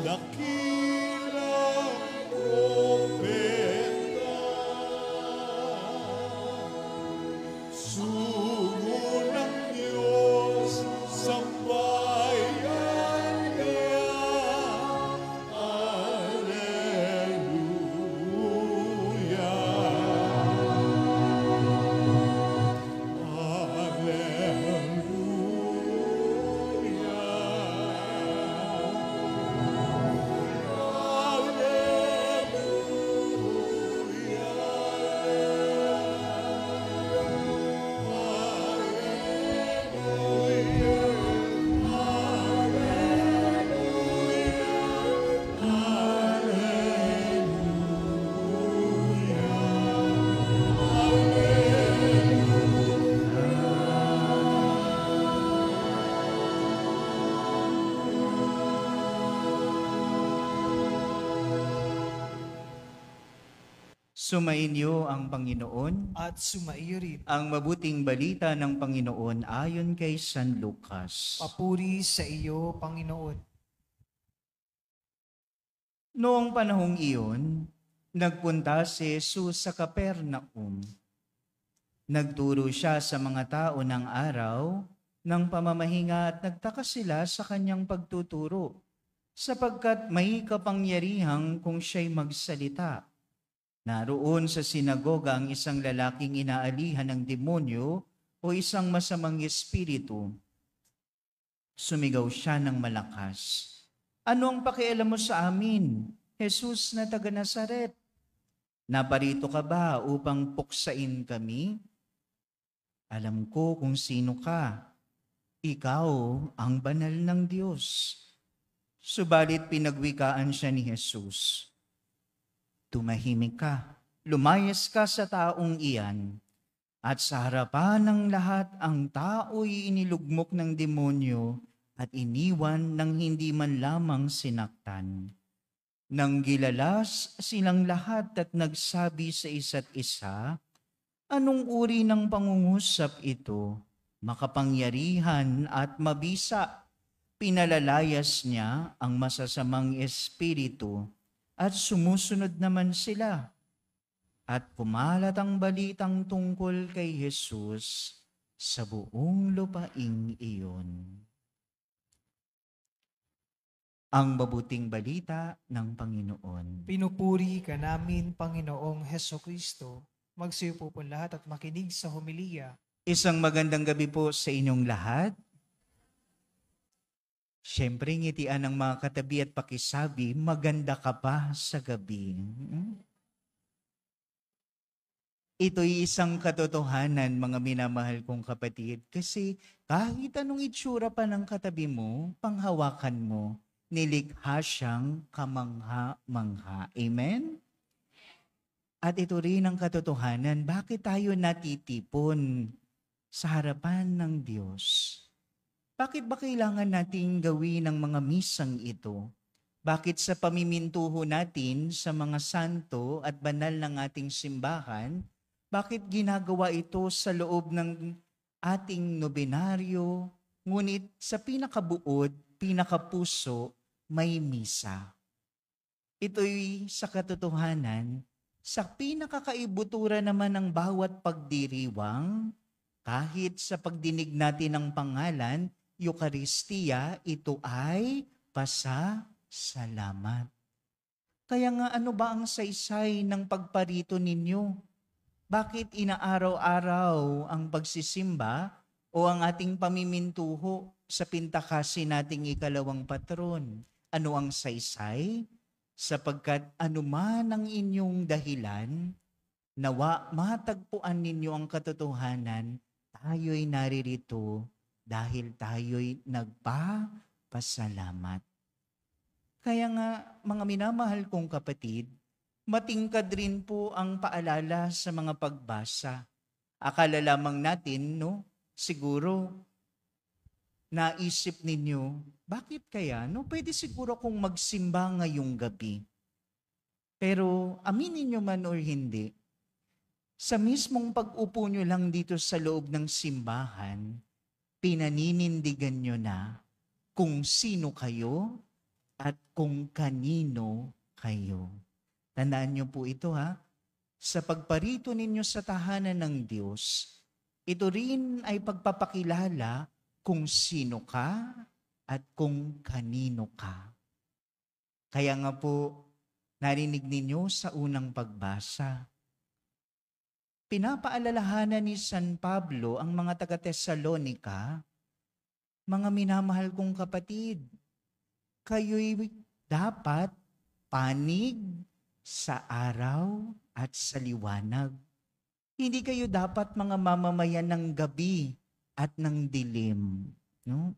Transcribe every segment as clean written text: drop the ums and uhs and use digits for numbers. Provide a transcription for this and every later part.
dakilang propeta, sugo ng Diyos sa bayan niya. Alleluia. Sumainyo ang Panginoon, at sumaiyo rin. ang mabuting balita ng Panginoon ayon kay San Lucas. Papuri sa iyo, Panginoon. Noong panahong iyon, nagpunta si Jesus sa Capernaum. Nagturo siya sa mga tao ng araw ng pamamahinga at nagtaka sila sa kanyang pagtuturo, sapagkat may kapangyarihang kung siya'y magsalita. Naroon sa sinagoga ang isang lalaking inaalihan ng demonyo o isang masamang espiritu. Sumigaw siya ng malakas, "Ano ang pakialam mo sa amin, Jesus na taga Nazaret? Naparito ka ba upang puksain kami? Alam ko kung sino ka. Ikaw ang banal ng Diyos." Subalit pinagwikaan siya ni Jesus, "Tumahimik ka, lumayas ka sa taong iyan." At sa harapan ng lahat, ang tao'y inilugmok ng demonyo at iniwan ng hindi man lamang sinaktan. Nang gilalas silang lahat at nagsabi sa isa't isa, "Anong uri ng pangungusap ito? Makapangyarihan at mabisa." Pinalalayas niya ang masasamang espiritu at sumusunod naman sila. At kumalat ang balitang tungkol kay Jesus sa buong lupaing iyon. Ang mabuting balita ng Panginoon. Pinupuri ka namin, Panginoong Hesukristo. Magsiyo po lahat at makinig sa homilya. Isang magandang gabi po sa inyong lahat. Siyempre, ngitian ng mga katabi at pakisabi, maganda ka pa sa gabi. Ito'y isang katotohanan, mga minamahal kong kapatid, kasi kahit anong itsura pa ng katabi mo, panghawakan mo, nilikha siyang kamangha-mangha. Amen? At ito rin ang katotohanan, bakit tayo natitipon sa harapan ng Diyos? Bakit ba kailangan nating gawin ang mga misang ito? Bakit sa pamimintuho natin sa mga santo at banal ng ating simbahan, bakit ginagawa ito sa loob ng ating nobenaryo, ngunit sa pinakabuod, pinakapuso, may misa? Ito'y sa katotohanan, sa pinakakaibutura naman ng bawat pagdiriwang, kahit sa pagdinig natin ng pangalan, Eucharistia, ito ay pasasalamat. Kaya nga ano ba ang saysay ng pagparito ninyo? Bakit inaaraw-araw ang pagsisimba o ang ating pamimintuho sa pintakasin nating ikalawang patron? Ano ang saysay? Sapagkat anuman ang inyong dahilan, nawa matagpuan ninyo ang katotohanan, tayo'y naririto dahil tayo'y nagpapasalamat. Kaya nga, mga minamahal kong kapatid, matingkad rin po ang paalala sa mga pagbasa. Akala lamang natin, no? Siguro, naisip ninyo, bakit kaya? No, pwede siguro kung magsimba ngayong gabi. Pero aminin nyo man o hindi, sa mismong pag-upo nyo lang dito sa loob ng simbahan, pinaninindigan nyo na kung sino kayo at kung kanino kayo. Tandaan niyo po ito ha. Sa pagparito ninyo sa tahanan ng Diyos, ito rin ay pagpapakilala kung sino ka at kung kanino ka. Kaya nga po, narinig ninyo sa unang pagbasa, pinapaalalahanan ni San Pablo ang mga taga-Tesalonika, mga minamahal kong kapatid, kayo'y dapat panig sa araw at sa liwanag. Hindi kayo dapat mga mamamayan ng gabi at ng dilim. No?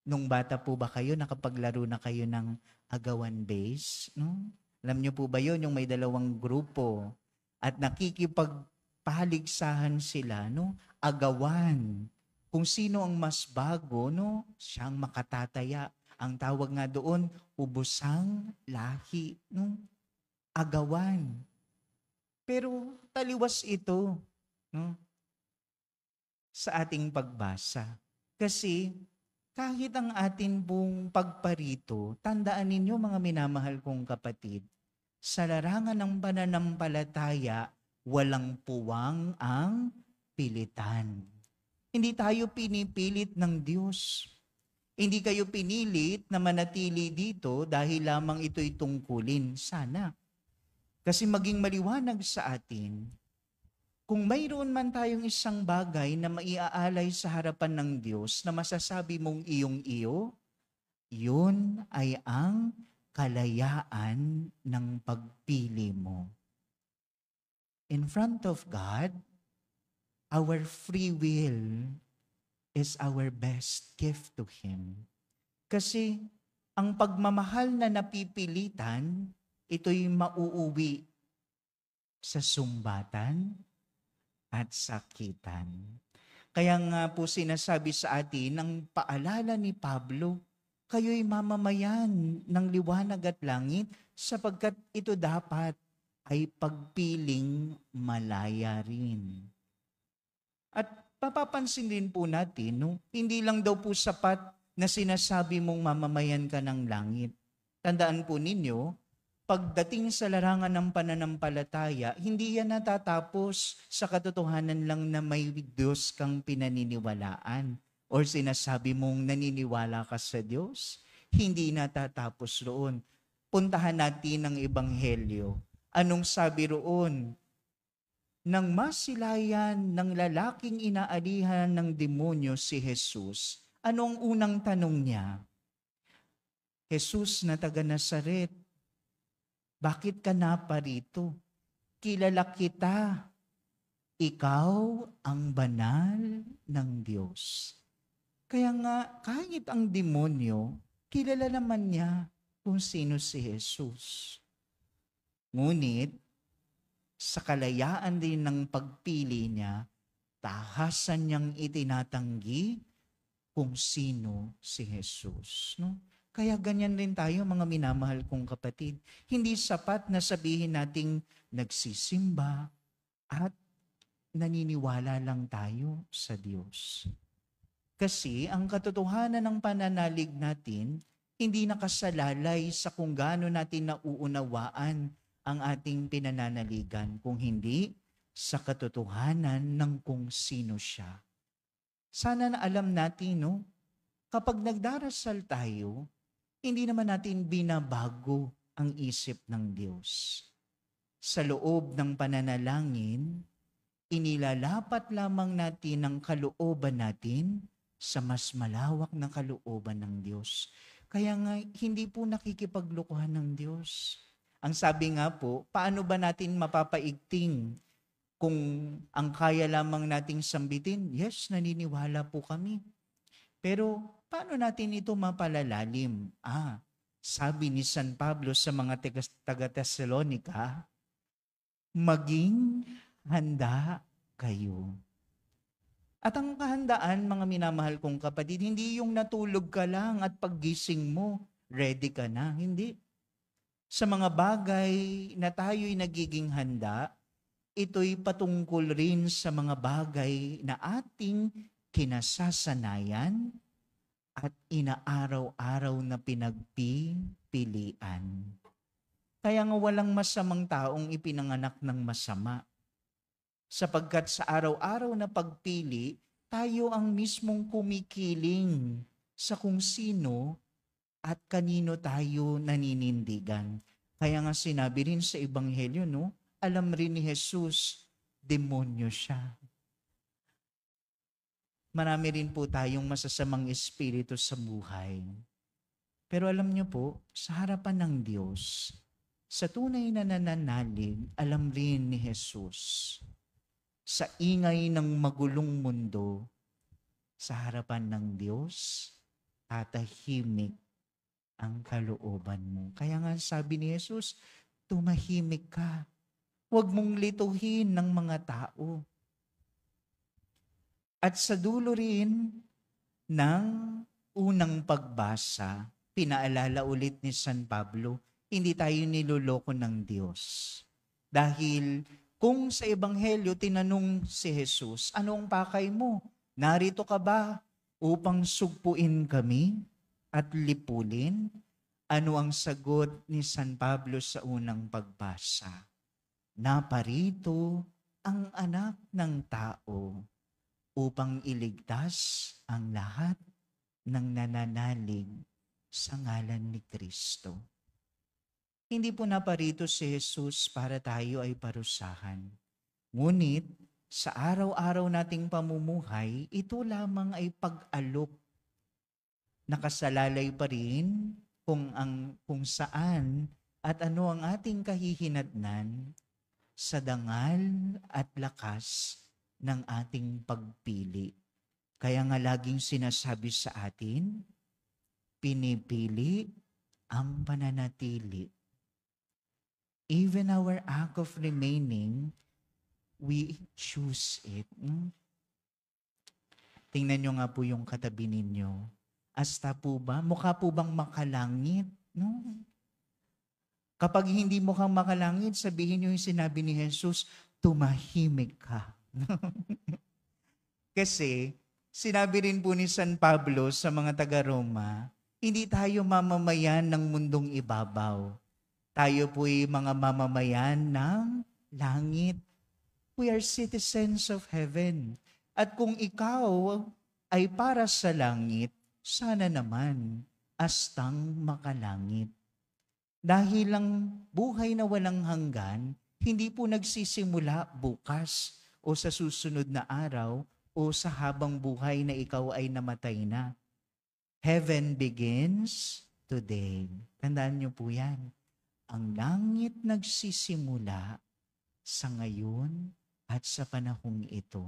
Nung bata po ba kayo, nakapaglaro na kayo ng agawan base? No? Alam niyo po ba yun, yung may dalawang grupo at nakikipagpahaligsahan sila, no? Agawan. Kung sino ang mas bago, no? Siyang makatataya. Ang tawag nga doon, ubusang lahi. No? Agawan. Pero taliwas ito, no? Sa ating pagbasa. Kasi kahit ang atin pong pagparito, tandaan ninyo mga minamahal kong kapatid, sa larangan ng pananampalataya, walang puwang ang pilitan. Hindi tayo pinipilit ng Diyos. Hindi kayo pinilit na manatili dito dahil lamang ito'y tungkulin. Sana. Kasi maging maliwanag sa atin, kung mayroon man tayong isang bagay na maiaalay sa harapan ng Diyos na masasabi mong iyong-iyo, yun ay ang kalayaan ng pagpili mo. In front of God, our free will is our best gift to Him. Kasi ang pagmamahal na napipilitan, ito'y mauuwi sa sumbatan at sakitan. Kaya nga po sinasabi sa atin ang paalala ni Pablo, kayo'y mamamayan ng liwanag at langit sapagkat ito dapat ay pagpiling malaya rin. At papapansin din po natin, no? Hindi lang daw po sapat na sinasabi mong mamamayan ka ng langit. Tandaan po ninyo, pagdating sa larangan ng pananampalataya, hindi yan natatapos sa katotohanan lang na may Diyos kang pinaniniwalaan or sinasabi mong naniniwala ka sa Diyos. Hindi natatapos roon. Puntahan natin ang Ebanghelyo. Anong sabi roon? Nang masilayan ng lalaking inaalihan ng demonyo si Jesus, anong unang tanong niya? Jesus na taga Nazaret, bakit ka naparito? Kilala kita. Ikaw ang banal ng Diyos. Kaya nga, kahit ang demonyo, kilala naman niya kung sino si Jesus. Ngunit, sa kalayaan din ng pagpili niya, tahasan niyang itinatanggi kung sino si Jesus. No? Kaya ganyan rin tayo mga minamahal kong kapatid. Hindi sapat na sabihin nating nagsisimba at naniniwala lang tayo sa Diyos. Kasi ang katotohanan ng pananalig natin, hindi nakasalalay sa kung gaano natin nauunawaan ang ating pinananaligan, kung hindi sa katotohanan ng kung sino siya. Sana na alam natin, no? Kapag nagdarasal tayo, hindi naman natin binabago ang isip ng Diyos. Sa loob ng pananalangin, inilalapat lamang natin ang kalooban natin sa mas malawak na kalooban ng Diyos. Kaya nga, hindi po nakikipaglokohan ng Diyos. Ang sabi nga po, paano ba natin mapapaigting kung ang kaya lamang nating sambitin? Yes, naniniwala po kami. Pero paano natin ito mapalalalim? Sabi ni San Pablo sa mga taga-Tesalonika, maging handa kayo. At ang kahandaan, mga minamahal kong kapatid, hindi yung natulog ka lang at paggising mo, ready ka na. Hindi. Sa mga bagay na tayo'y nagiging handa, ito'y patungkol rin sa mga bagay na ating kinasasanayan at inaaraw-araw na pinagpipilian. Kaya nga walang masamang taong ipinanganak ng masama. Sapagkat sa araw-araw na pagpili, tayo ang mismong kumikiling sa kung sino at kanino tayo naninindigan. Kaya nga sinabi rin sa Ebanghelyo, no? Alam rin ni Jesus, demonyo siya. Marami rin po tayong masasamang espiritu sa buhay. Pero alam niyo po, sa harapan ng Diyos, sa tunay na nananalig, alam rin ni Jesus, sa ingay ng magulong mundo, sa harapan ng Diyos, tatahimik ang kalooban mo. Kaya nga sabi ni Jesus, tumahimik ka. Huwag mong lituhin ng mga tao. At sa dulo rin ng unang pagbasa, pinaalala ulit ni San Pablo, hindi tayo niloloko ng Diyos. Dahil kung sa Ebanghelyo tinanong si Jesus, anong pakay mo? Narito ka ba upang sugpuin kami at lipulin? Ano ang sagot ni San Pablo sa unang pagbasa? Naparito ang anak ng tao upang iligtas ang lahat ng nananalig sa ngalan ni Kristo. Hindi po naparito si Jesus para tayo ay parusahan. Ngunit sa araw-araw nating pamumuhay, ito lamang ay pag-alok. Nakasalalay pa rin kung saan at ano ang ating kahihinatnan sa dangal at lakas ng ating pagpili. Kaya nga laging sinasabi sa atin, pinipili ang pananatili. Even our act of remaining, we choose it. Tingnan nyo nga po yung katabi ninyo. Asta po ba? Mukha po bang makalangit? No? Kapag hindi mukhang makalangit, sabihin nyo yung sinabi ni Jesus, tumahimik ka. Kasi, sinabi rin po ni San Pablo sa mga taga-Roma, hindi tayo mamamayan ng mundong ibabaw. Tayo po'y mga mamamayan ng langit. We are citizens of heaven. At kung ikaw ay para sa langit, sana naman astang makalangit. Dahil ang buhay na walang hanggan, hindi po nagsisimula bukas o sa susunod na araw o sa habang buhay na ikaw ay namatay na. Heaven begins today. Tandaan niyo po yan. Ang langit nagsisimula sa ngayon at sa panahong ito.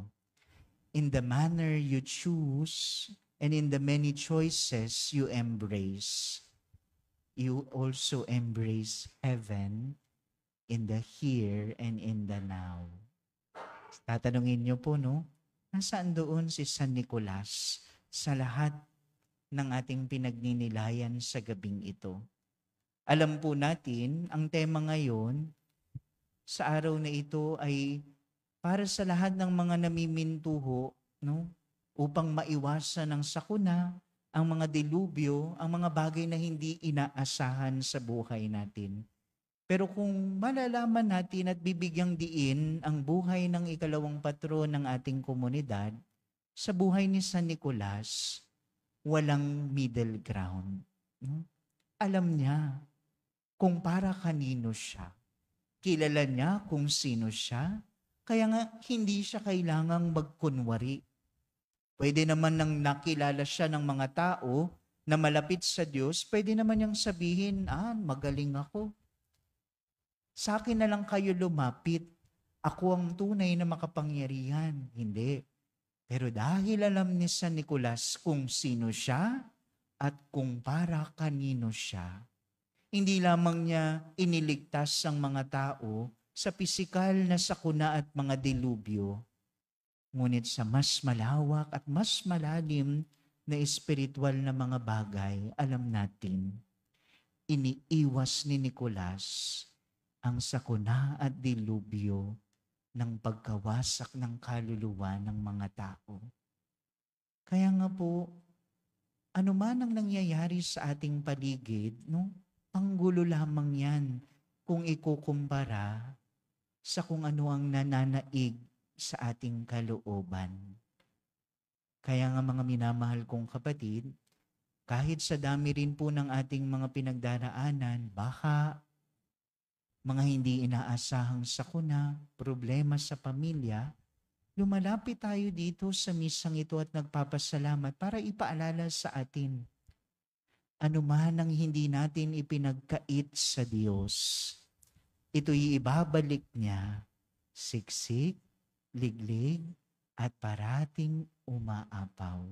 In the manner you choose and in the many choices you embrace, you also embrace heaven in the here and in the now. Tatanungin niyo po, no? Nasaan doon si San Nicolas sa lahat ng ating pinagninilayan sa gabing ito? Alam po natin, ang tema ngayon sa araw na ito ay para sa lahat ng mga namimintuho, no? Upang maiwasan ang sakuna, ang mga delubyo, ang mga bagay na hindi inaasahan sa buhay natin. Pero kung malalaman natin at bibigyang diin ang buhay ng ikalawang patron ng ating komunidad, sa buhay ni San Nicolas, walang middle ground. No? Alam niya kung para kanino siya. Kilala niya kung sino siya. Kaya nga, hindi siya kailangang magkunwari. Pwede naman nang nakilala siya ng mga tao na malapit sa Diyos, pwede naman niyang sabihin, magaling ako. Sa akin na lang kayo lumapit. Ako ang tunay na makapangyarihan. Hindi. Pero dahil alam ni San Nicolas kung sino siya at kung para kanino siya, hindi lamang niya iniligtas ang mga tao sa pisikal na sakuna at mga delubyo, ngunit sa mas malawak at mas malalim na espiritual na mga bagay, alam natin, iniiwas ni Nicolas ang sakuna at delubyo ng pagkawasak ng kaluluwa ng mga tao. Kaya nga po, ano man ang nangyayari sa ating paligid, no? Panggulo lamang yan kung ikukumpara sa kung ano ang nananaig sa ating kalooban. Kaya nga mga minamahal kong kapatid, kahit sa dami rin po ng ating mga pinagdaraanan, baka mga hindi inaasahang sakuna, problema sa pamilya, lumalapit tayo dito sa misang ito at nagpapasalamat para ipaalala sa atin ano man ang hindi natin ipinagkait sa Diyos. Ito'y ibabalik niya, siksik, liglig, at parating umaapaw.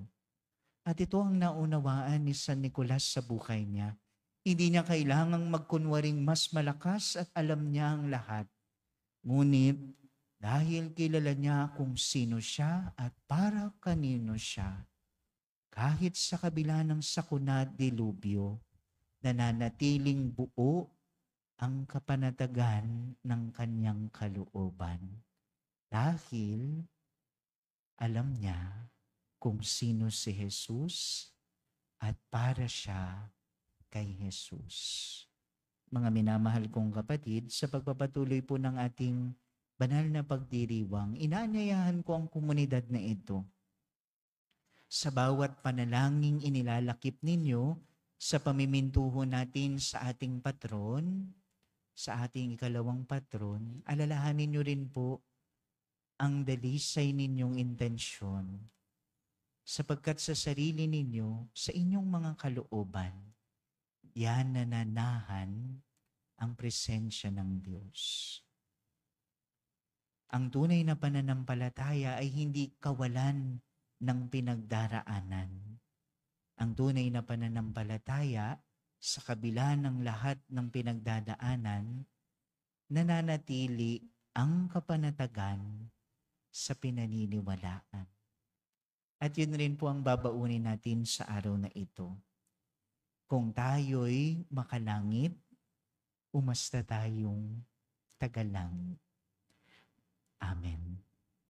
At ito ang naunawaan ni San Nicolas sa buhay niya. Hindi niya kailangang magkunwaring mas malakas at alam niya ang lahat. Ngunit dahil kilala niya kung sino siya at para kanino siya, kahit sa kabila ng sakuna at dilubyo, nananatiling buo ang kapanatagan ng kanyang kalooban. Dahil alam niya kung sino si Jesus at para siya kay Jesus. Mga minamahal kong kapatid, sa pagpapatuloy po ng ating banal na pagdiriwang, inaanyayahan ko ang komunidad na ito. Sa bawat panalangin inilalakip ninyo, sa pamimintuho natin sa ating patron, sa ating ikalawang patron, alalahanin nyo rin po ang dalisay ninyong intensyon. Sapagkat sa sarili ninyo, sa inyong mga kalooban, yan nananahan ang presensya ng Diyos. Ang tunay na pananampalataya ay hindi kawalan ng pinagdaraanan. Ang tunay na pananampalataya, sa kabila ng lahat ng pinagdadaanan, nananatili ang kapanatagan sa pinaniniwalaan. At yun rin po ang babaunin natin sa araw na ito. Kung tayo'y makalangit, umasta tayong tagalangit.